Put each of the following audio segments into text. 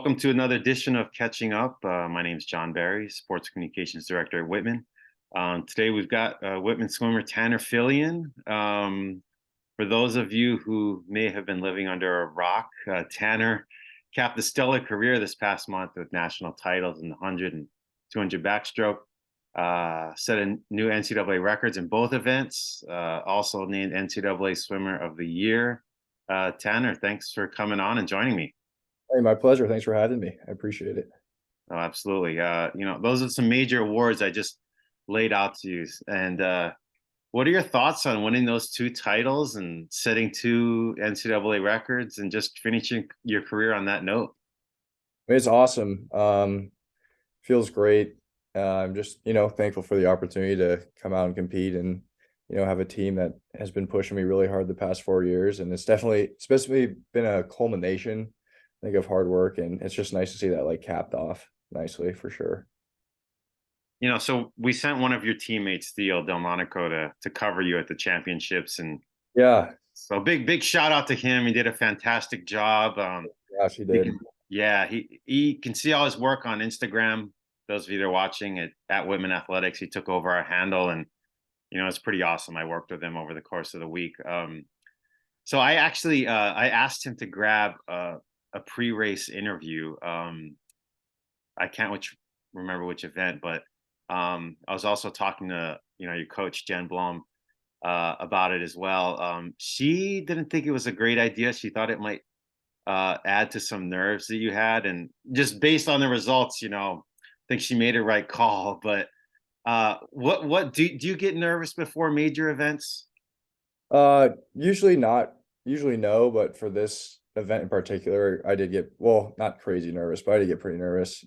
Welcome to another edition of Catching Up. My name is John Barry, Sports Communications Director at Whitman. Today we've got Whitman swimmer Tanner Filion. For those of you who may have been living under a rock, Tanner capped a stellar career this past month with national titles in the 100 and 200 backstroke. Set a new NCAA records in both events. Also named NCAA Swimmer of the Year. Tanner, thanks for coming on and joining me. Hey, my pleasure. Thanks for having me. I appreciate it. Oh, absolutely. Those are some major awards I just laid out to you. And what are your thoughts on winning those two titles and setting two NCAA records and just finishing your career on that note? It's awesome. Feels great. I'm just, thankful for the opportunity to come out and compete and, have a team that has been pushing me really hard the past 4 years. And it's basically been a culmination, I think, of hard work. And it's just nice to see that capped off nicely for sure. So we sent one of your teammates, Theo Delmonico, to cover you at the championships. And Yeah. so big shout out to him. He did a fantastic job. Gosh, he did. He can see all his work on Instagram. Those of you that are watching at Whitman Athletics, he took over our handle, and it's pretty awesome. I worked with him over the course of the week. So I actually I asked him to grab a pre-race interview. I can't remember which event, but I was also talking to your coach Jen Blom about it as well. She didn't think it was a great idea. She thought it might add to some nerves that you had, and just based on the results, I think she made a right call. But what do you get nervous before major events? Usually not. Usually no, but for this event in particular, I did get, well, not crazy nervous, but I did get pretty nervous.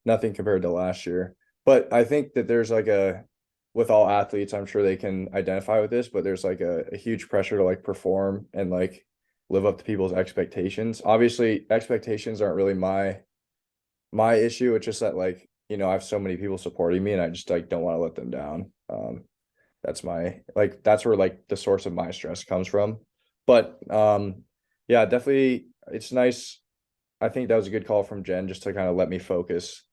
Nothing compared to last year. But I think that there's with all athletes, I'm sure they can identify with this, but there's a huge pressure to perform and live up to people's expectations. Obviously, expectations aren't really my issue. It's just that I have so many people supporting me and I just don't want to let them down. That's that's where the source of my stress comes from. But yeah, definitely it's nice. I think that was a good call from Jen just to kind of let me focus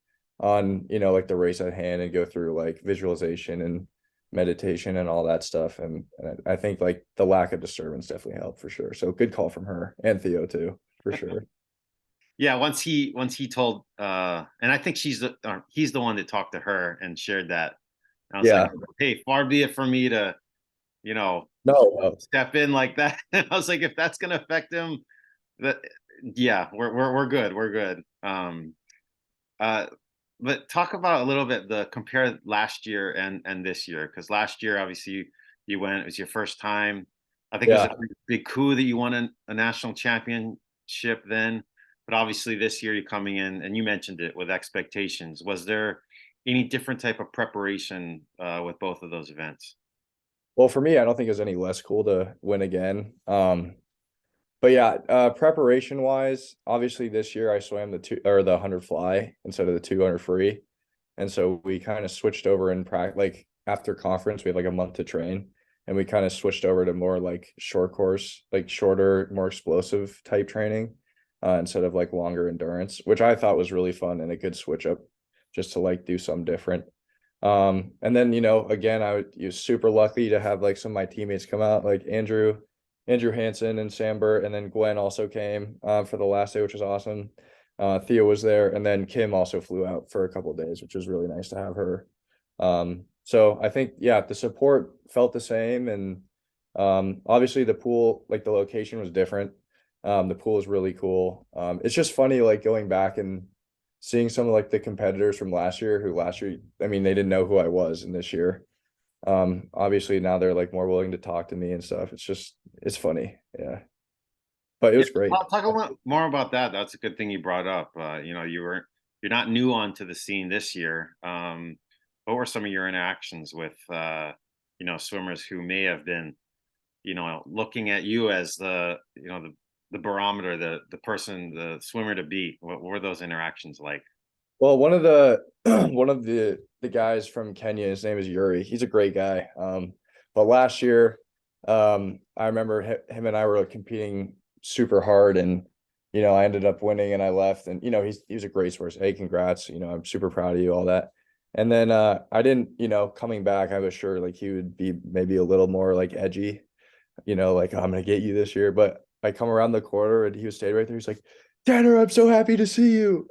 on, the race at hand and go through visualization and meditation and all that stuff. And I think the lack of disturbance definitely helped for sure. So good call from her and Theo too, for sure. Yeah, once he told and I think he's the one that talked to her and shared that. And I was like, hey, far be it for me to, no. step in like that. I was like, if that's gonna affect him, yeah, we're good. We're good. But talk about a little bit compare last year and this year, because last year obviously you went, it was your first time. I think it was a big coup that you won a national championship then. But obviously this year you're coming in, and you mentioned it, with expectations. Was there any different type of preparation with both of those events? Well, for me, I don't think it was any less cool to win again. But yeah, preparation wise, obviously this year I swam the 100 fly instead of the 200 free. And so we kind of switched over in practice, after conference, we had a month to train, and we kind of switched over to more short course, shorter, more explosive type training, instead of longer endurance, which I thought was really fun and a good switch up just to do something different. And then, again, I was super lucky to have some of my teammates come out, like Andrew Hansen and Sam Burt, and then Gwen also came for the last day, which was awesome. Theo was there, and then Kim also flew out for a couple of days, which was really nice to have her. So I think, yeah, the support felt the same, and obviously the pool, the location was different. The pool is really cool. It's just funny going back and seeing some of the competitors from last year, I mean, they didn't know who I was, and this year obviously now they're more willing to talk to me and stuff. It's funny. Yeah, but it was great. Talk a lot more about that. That's a good thing you brought up. You're not new onto the scene this year. What were some of your interactions with swimmers who may have been looking at you as the barometer, the swimmer to beat? What were those interactions like? Well, one of the one of the guys from Kenya, his name is Yuri. He's a great guy. But last year, I remember him and I were competing super hard, and I ended up winning and I left, and he was a great source. Hey, congrats. I'm super proud of you, all that. And then I didn't, coming back, I was sure like he would be maybe a little more like edgy, like I'm gonna get you this year. But I come around the corner and he was staying right there. He's like, Tanner, I'm so happy to see you.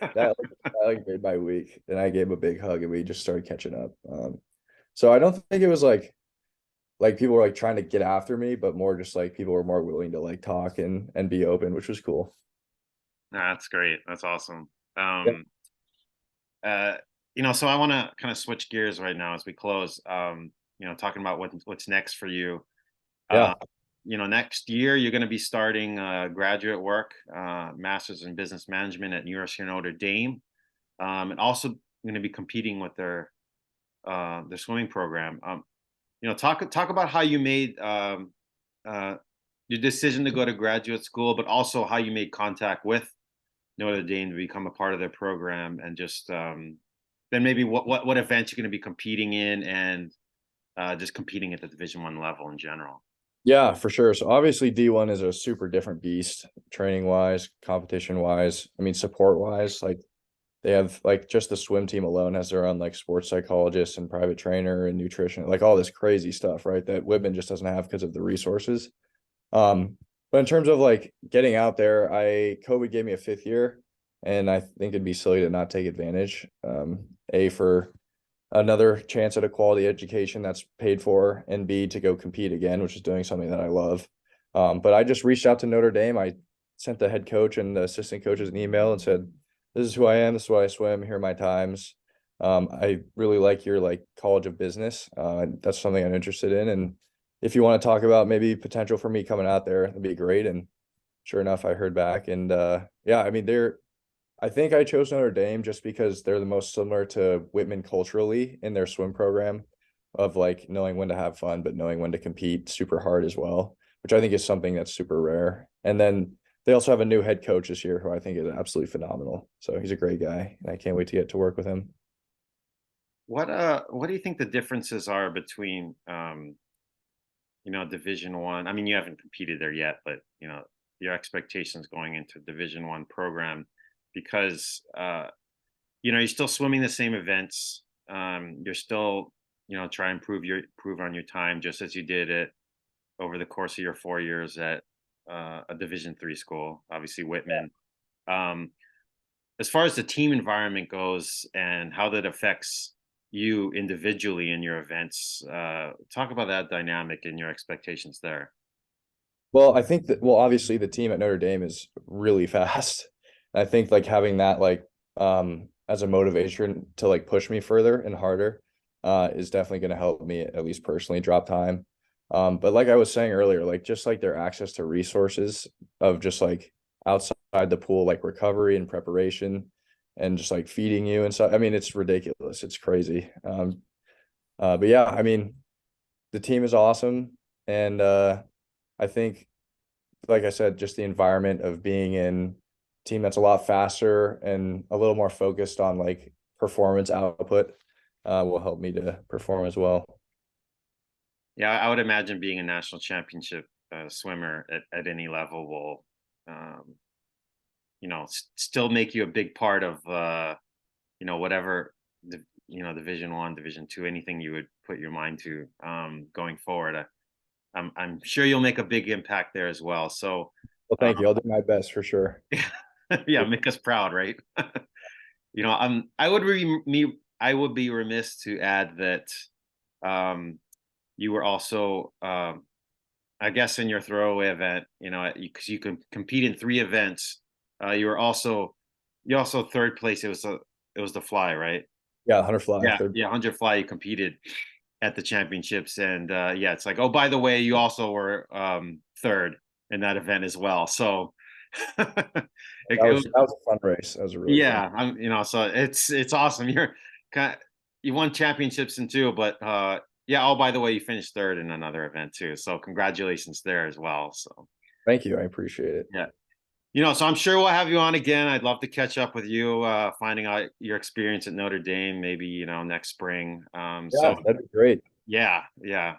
That made my week. And I gave him a big hug and we just started catching up. So I don't think it was like people were like trying to get after me, but more just like people were more willing to like talk and be open, which was cool. That's great. That's awesome. Yeah. Uh, so I want to kind of switch gears right now as we close. Talking about what's next for you. Yeah. Uh, next year you're going to be starting graduate work, master's in business management at University of Notre Dame, and also going to be competing with their swimming program. Talk about how you made uh, your decision to go to graduate school, but also how you made contact with Notre Dame to become a part of their program, and just then maybe what events you're going to be competing in, and just competing at the Division I level in general. Yeah, for sure. So obviously D1 is a super different beast, training wise, competition wise. I mean, support wise, like they have like just the swim team alone has their own like sports psychologist and private trainer and nutrition, like all this crazy stuff, right? That Whitman just doesn't have because of the resources. But in terms of like getting out there, COVID gave me a fifth year, and I think it'd be silly to not take advantage. A for another chance at a quality education that's paid for, and B to go compete again, which is doing something that I love. But I just reached out to Notre Dame. I sent the head coach and the assistant coaches an email and said, "This is who I am. This is what I swim. Here are my times. I really like your like College of Business. That's something I'm interested in, and if you want to talk about maybe potential for me coming out there, that'd be great." And sure enough, I heard back, and yeah, I mean I think I chose Notre Dame just because they're the most similar to Whitman culturally in their swim program, of like knowing when to have fun, but knowing when to compete super hard as well, which I think is something that's super rare. And then they also have a new head coach this year who I think is absolutely phenomenal. So he's a great guy, and I can't wait to get to work with him. What do you think the differences are between Division I? I mean, you haven't competed there yet, but your expectations going into Division I program, because you're still swimming the same events. You're still try and prove on your time, just as you did it over the course of your 4 years at a Division III school, obviously Whitman. Um, as far as the team environment goes and how that affects you individually in your events, talk about that dynamic and your expectations there. Well, I think that, well, obviously the team at Notre Dame is really fast. I think like having that like as a motivation to like push me further and harder is definitely going to help me at least personally drop time. But like I was saying earlier, like just like their access to resources of just like outside the pool, like recovery and preparation and just like feeding you and stuff. I mean, it's ridiculous. It's crazy. But yeah, I mean, the team is awesome. And I think, like I said, just the environment of being in a team that's a lot faster and a little more focused on like performance output will help me to perform as well. Yeah, I would imagine being a national championship swimmer at any level will, um, still make you a big part of, whatever, Division I, Division II, anything you would put your mind to going forward. I'm sure you'll make a big impact there as well. So, Well, thank you. I'll do my best for sure. yeah, make us proud, right? I would be remiss to add that um, you were also, I guess, in your throwaway event, because you can compete in three events. You also third place. It was the fly, right? Yeah, 100 fly, Yeah, third. yeah, 100 fly. You competed at the championships, and yeah, it's like, oh, by the way, you also were third in that event as well. So That it was was, that was a fun race. That was a really fun. yeah, so it's awesome. You won championships in two, but yeah. Oh, by the way, you finished third in another event too. So congratulations there as well. So Thank you. I appreciate it. yeah. So I'm sure we'll have you on again. I'd love to catch up with you, finding out your experience at Notre Dame, maybe, next spring. So Yeah, that'd be great. yeah, yeah.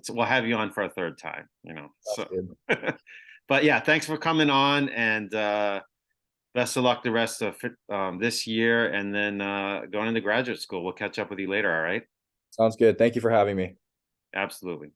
We'll have you on for a third time, That's so good. But yeah, thanks for coming on, and best of luck the rest of this year, and then going into graduate school. We'll catch up with you later. All right. Sounds good. Thank you for having me. Absolutely.